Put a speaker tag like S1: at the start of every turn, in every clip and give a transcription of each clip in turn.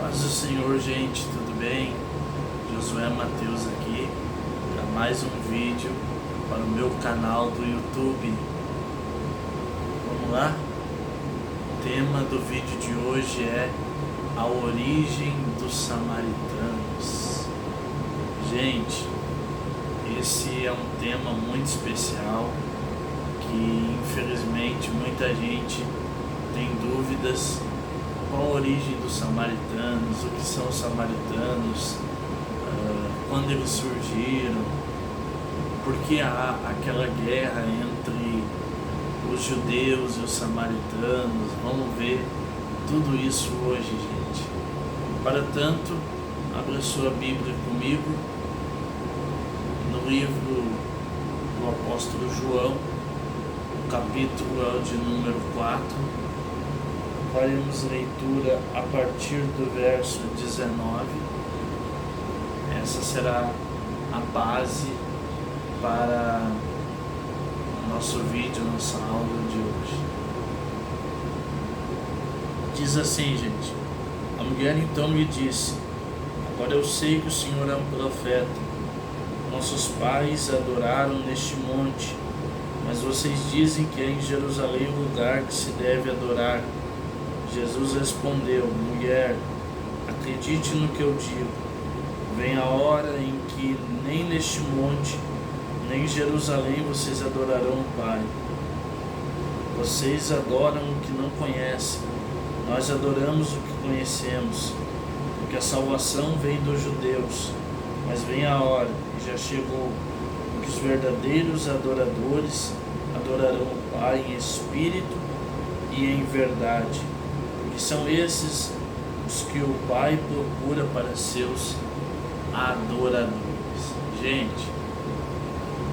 S1: Paz do Senhor, gente, tudo bem? Josué Mateus aqui para mais um vídeo para o meu canal do YouTube. Vamos lá? O tema do vídeo de hoje é a origem dos samaritanos. Gente, esse é um tema muito especial que infelizmente muita gente tem dúvidas. Qual a origem dos samaritanos, o que são os samaritanos, quando eles surgiram, por que há aquela guerra entre os judeus e os samaritanos. Vamos ver tudo isso hoje, gente. Para tanto, abra sua Bíblia comigo no livro do apóstolo João, o capítulo é o de número 4. Faremos leitura a partir do verso 19. Essa será a base para o nosso vídeo, nossa aula de hoje. Diz assim, gente: a mulher então lhe disse: agora eu sei que o Senhor é um profeta. Nossos pais adoraram neste monte, mas vocês dizem que é em Jerusalém o lugar que se deve adorar. Jesus respondeu: mulher, acredite no que eu digo. Vem a hora em que nem neste monte, nem em Jerusalém vocês adorarão o Pai. Vocês adoram o que não conhecem. Nós adoramos o que conhecemos, porque a salvação vem dos judeus. Mas vem a hora, e já chegou, em que os verdadeiros adoradores adorarão o Pai em espírito e em verdade. São esses os que o Pai procura para seus adoradores. Gente,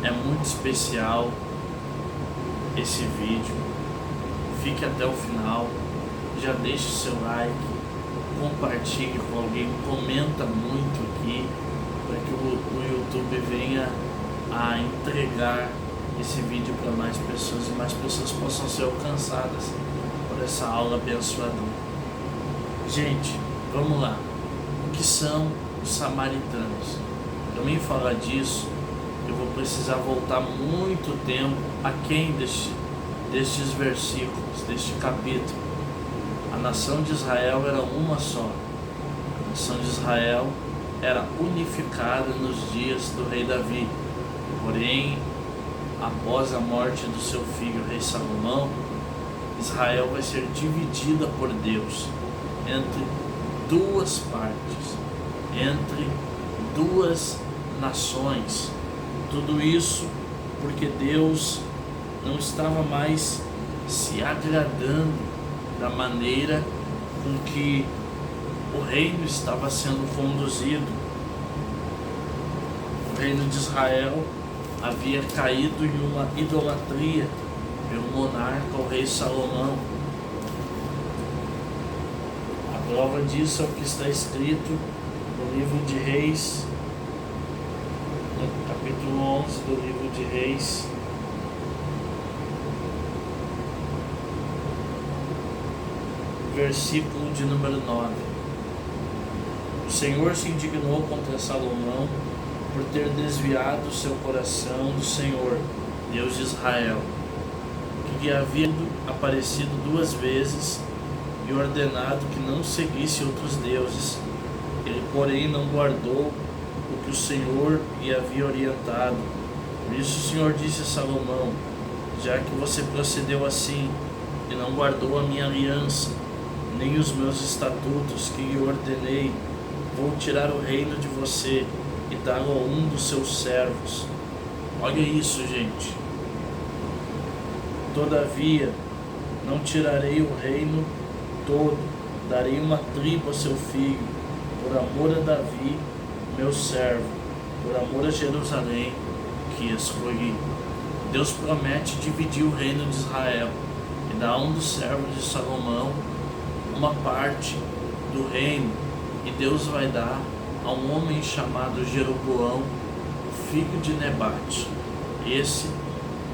S1: é muito especial esse vídeo. Fique até o final, já deixe o seu like, compartilhe com alguém, comenta muito aqui para que o YouTube venha a entregar esse vídeo para mais pessoas e mais pessoas possam ser alcançadas por essa aula abençoadora. Gente, vamos lá. O que são os samaritanos? Para mim falar disso, eu vou precisar voltar muito tempo aquém destes versículos, deste capítulo. A nação de Israel era uma só. A nação de Israel era unificada nos dias do rei Davi. Porém, após a morte do seu filho, o rei Salomão, Israel vai ser dividida por Deus entre duas partes, entre duas nações. Tudo isso porque Deus não estava mais se agradando da maneira com que o reino estava sendo conduzido. O reino de Israel havia caído em uma idolatria pelo monarca, o rei Salomão. A prova disso é o que está escrito no livro de Reis, no capítulo 11 do livro de Reis, versículo de número 9. O Senhor se indignou contra Salomão por ter desviado seu coração do Senhor, Deus de Israel, que lhe havia aparecido 2 vezes e ordenado que não seguisse outros deuses. Ele, porém, não guardou o que o Senhor lhe havia orientado. Por isso o Senhor disse a Salomão: já que você procedeu assim e não guardou a minha aliança, nem os meus estatutos que lhe ordenei, vou tirar o reino de você e dar-o a um dos seus servos. Olha isso, gente. Todavia, não tirarei o reino todo, darei uma tribo a seu filho, por amor a Davi, meu servo, por amor a Jerusalém, que escolhi. Deus promete dividir o reino de Israel e dar a um dos servos de Salomão uma parte do reino, e Deus vai dar a um homem chamado Jeroboão, filho de Nebate. Esse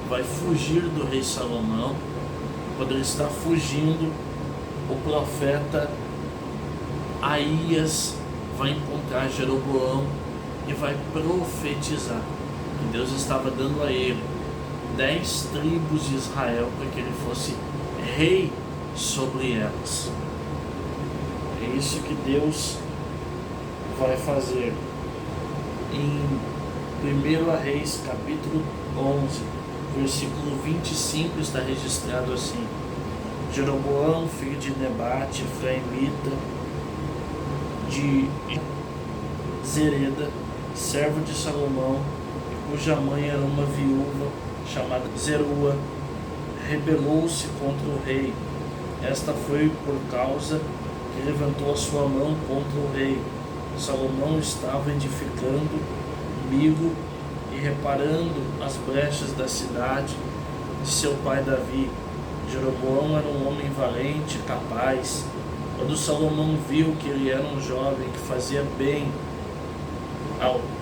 S1: vai fugir do rei Salomão. Quando ele está fugindo, o profeta Aías vai encontrar Jeroboão e vai profetizar que Deus estava dando a ele 10 tribos de Israel para que ele fosse rei sobre elas. É isso que Deus vai fazer. Em 1 Reis capítulo 11, versículo 25 está registrado assim: Jeroboão, filho de Nebate, efraimita, de Zereda, servo de Salomão, cuja mãe era uma viúva chamada Zerua, rebelou-se contra o rei. Esta foi por causa que levantou a sua mão contra o rei. Salomão estava edificando Migo e reparando as brechas da cidade de seu pai Davi. Jeroboão era um homem valente e capaz. Quando Salomão viu que ele era um jovem que fazia bem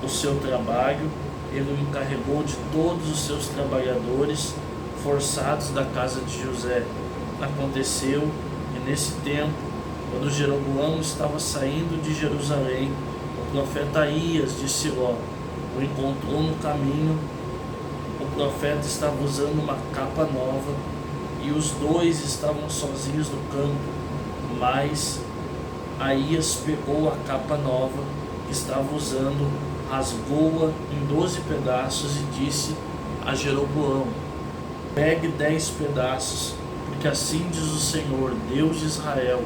S1: o seu trabalho, ele o encarregou de todos os seus trabalhadores forçados da casa de José. Aconteceu que nesse tempo, quando Jeroboão estava saindo de Jerusalém, o profeta Aías de Siló o encontrou no caminho. O profeta estava usando uma capa nova e os dois estavam sozinhos no campo. Mas Aías pegou a capa nova que estava usando, rasgou-a em 12 pedaços e disse a Jeroboão: pegue 10 pedaços, porque assim diz o Senhor, Deus de Israel: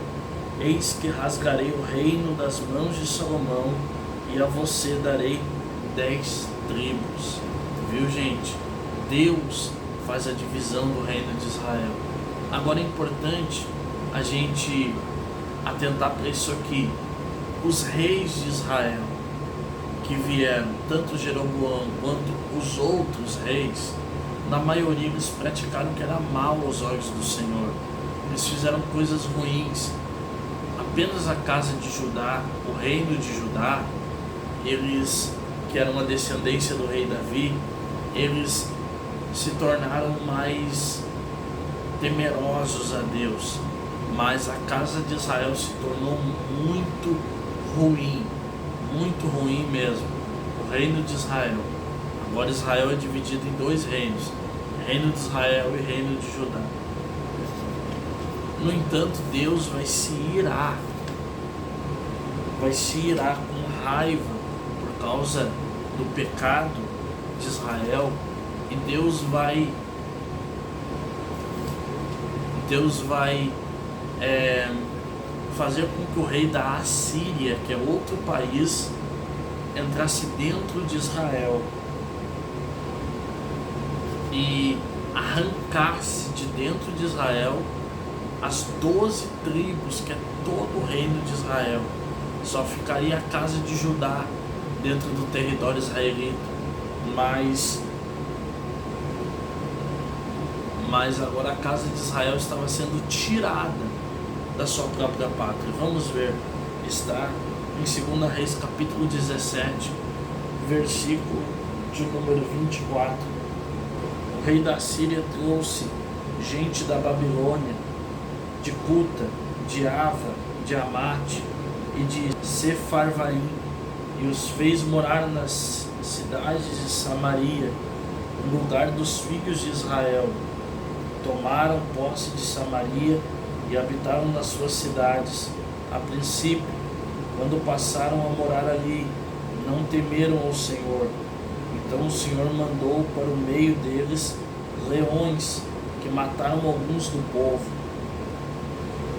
S1: eis que rasgarei o reino das mãos de Salomão e a você darei 10 tribos. Viu, gente? Deus faz a divisão do reino de Israel. Agora é importante a gente atentar para isso aqui. Os reis de Israel que vieram, tanto Jeroboão quanto os outros reis, na maioria eles praticaram o que era mal aos olhos do Senhor. Eles fizeram coisas ruins. Apenas a casa de Judá, o reino de Judá, eles, que eram a descendência do rei Davi, eles se tornaram mais temerosos a Deus. Mas a casa de Israel se tornou muito ruim mesmo. O reino de Israel. Agora Israel é dividido em 2 reinos: reino de Israel e reino de Judá. No entanto, Deus vai se irar com raiva por causa do pecado de Israel, e Deus vai fazer com que o rei da Assíria, que é outro país, entrasse dentro de Israel e arrancasse de dentro de Israel as 12 tribos, que é todo o reino de Israel. Só ficaria a casa de Judá dentro do território israelita, mas agora a casa de Israel estava sendo tirada da sua própria pátria. Vamos ver, está em 2 Reis capítulo 17, versículo de número 24. O rei da Síria trouxe gente da Babilônia, de Cuta, de Ava, de Amate e de Sefarvaim, e os fez morar nas cidades de Samaria, no lugar dos filhos de Israel. Tomaram posse de Samaria e habitaram nas suas cidades. A princípio, quando passaram a morar ali, não temeram ao Senhor. Então o Senhor mandou para o meio deles leões, que mataram alguns do povo.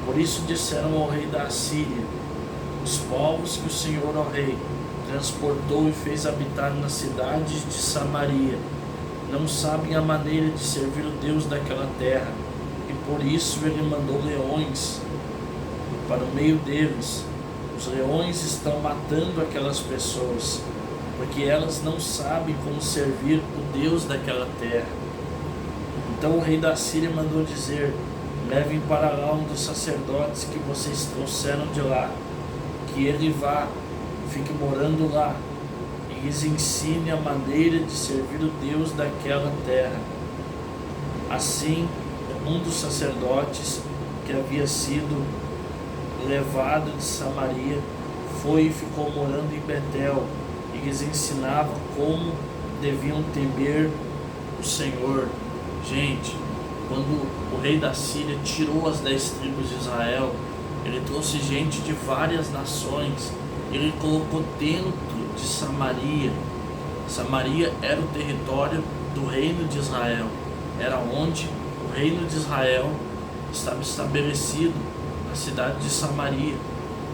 S1: Por isso disseram ao rei da Assíria: os povos que o Senhor, ó rei, transportou e fez habitar nas cidades de Samaria, não sabem a maneira de servir o Deus daquela terra, e por isso ele mandou leões para o meio deles. Os leões estão matando aquelas pessoas, porque elas não sabem como servir o Deus daquela terra. Então o rei da Síria mandou dizer: levem para lá um dos sacerdotes que vocês trouxeram de lá, que ele vá, fique morando lá, e lhes ensine a maneira de servir o Deus daquela terra. Assim, um dos sacerdotes, que havia sido levado de Samaria, foi e ficou morando em Betel, e lhes ensinava como deviam temer o Senhor. Gente, quando o rei da Síria tirou as 10 tribos de Israel, ele trouxe gente de várias nações, ele colocou dentro de Samaria. Samaria era o território do reino de Israel, era onde o reino de Israel estava estabelecido, na cidade de Samaria.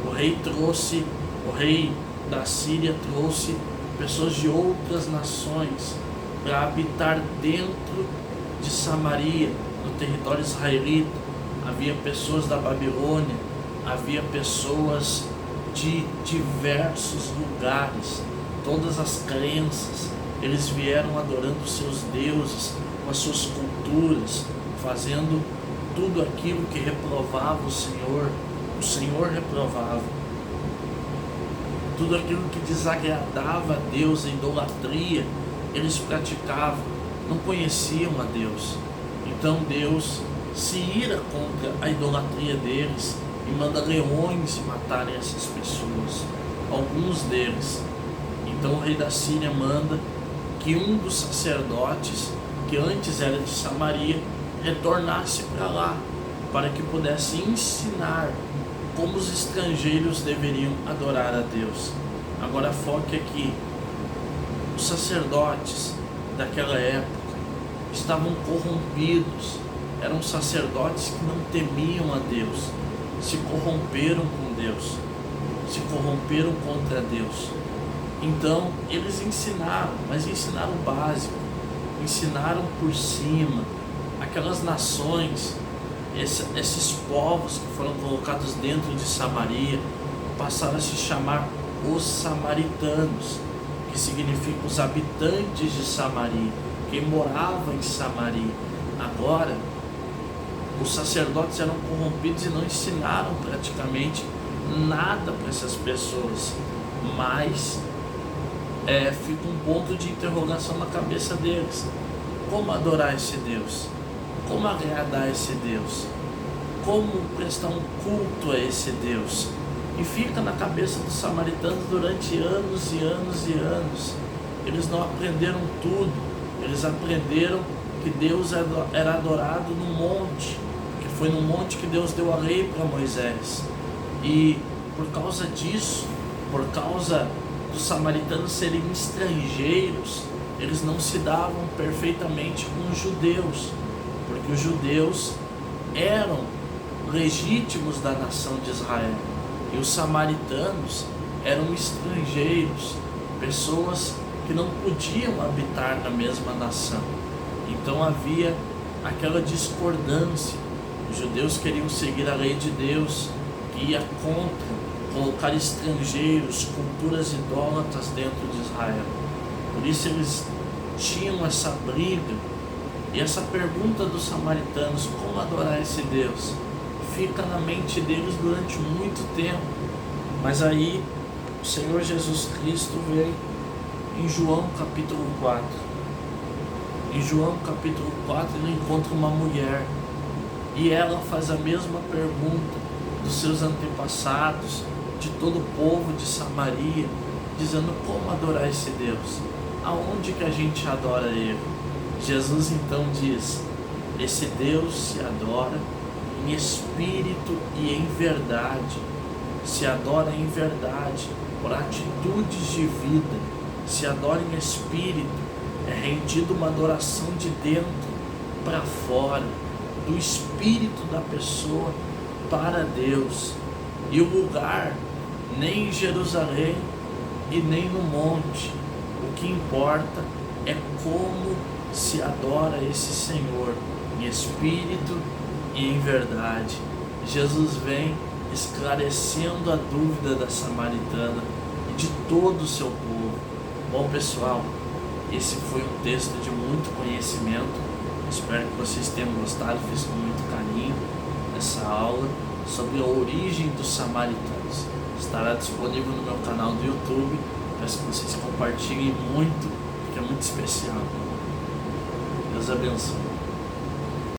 S1: O rei da Síria trouxe pessoas de outras nações para habitar dentro de Samaria, no território israelita. Havia pessoas da Babilônia, havia pessoas de diversos lugares, todas as crenças. Eles vieram adorando seus deuses, com as suas culturas, fazendo tudo aquilo que reprovava o Senhor reprovava. Tudo aquilo que desagradava a Deus, a idolatria, eles praticavam, não conheciam a Deus. Então Deus se ira contra a idolatria deles e manda leões matarem essas pessoas, alguns deles. Então o rei da Síria manda que um dos sacerdotes, que antes era de Samaria, retornasse para lá, para que pudesse ensinar como os estrangeiros deveriam adorar a Deus. Agora foque aqui. Os sacerdotes daquela época estavam corrompidos, eram sacerdotes que não temiam a Deus, se corromperam com Deus, se corromperam contra Deus. Então eles ensinaram, mas ensinaram o básico, ensinaram por cima. Aquelas nações, esses povos que foram colocados dentro de Samaria, passaram a se chamar os samaritanos, que significa os habitantes de Samaria, quem morava em Samaria. Agora, os sacerdotes eram corrompidos e não ensinaram praticamente nada para essas pessoas, mas fica um ponto de interrogação na cabeça deles. Como adorar esse Deus? Como agradar esse Deus? Como prestar um culto a esse Deus? E fica na cabeça dos samaritanos durante anos e anos e anos. Eles não aprenderam tudo. Eles aprenderam que Deus era adorado no monte, que foi no monte que Deus deu a lei para Moisés. E por causa disso, por causa dos samaritanos serem estrangeiros, eles não se davam perfeitamente com os judeus, porque os judeus eram legítimos da nação de Israel e os samaritanos eram estrangeiros, pessoas que não podiam habitar na mesma nação. Então havia aquela discordância. Os judeus queriam seguir a lei de Deus, que ia contra colocar estrangeiros, culturas idólatras dentro de Israel. Por isso eles tinham essa briga. E essa pergunta dos samaritanos, como adorar esse Deus, fica na mente deles durante muito tempo. Mas aí o Senhor Jesus Cristo vem em João capítulo 4. Em João capítulo 4 ele encontra uma mulher e ela faz a mesma pergunta dos seus antepassados, de todo o povo de Samaria, dizendo como adorar esse Deus, aonde que a gente adora Ele. Jesus então diz, esse Deus se adora em espírito e em verdade, se adora em verdade, por atitudes de vida, se adora em espírito, é rendido uma adoração de dentro para fora, do espírito da pessoa para Deus. E o lugar, nem em Jerusalém e nem no monte, o que importa é como se adora esse Senhor, em espírito e em verdade. Jesus vem esclarecendo a dúvida da samaritana e de todo o seu povo. Bom pessoal, esse foi um texto de muito conhecimento, espero que vocês tenham gostado, fiz com muito carinho essa aula sobre a origem dos samaritanos. Estará disponível no meu canal do YouTube, peço que vocês compartilhem muito, porque é muito especial. Deus abençoe.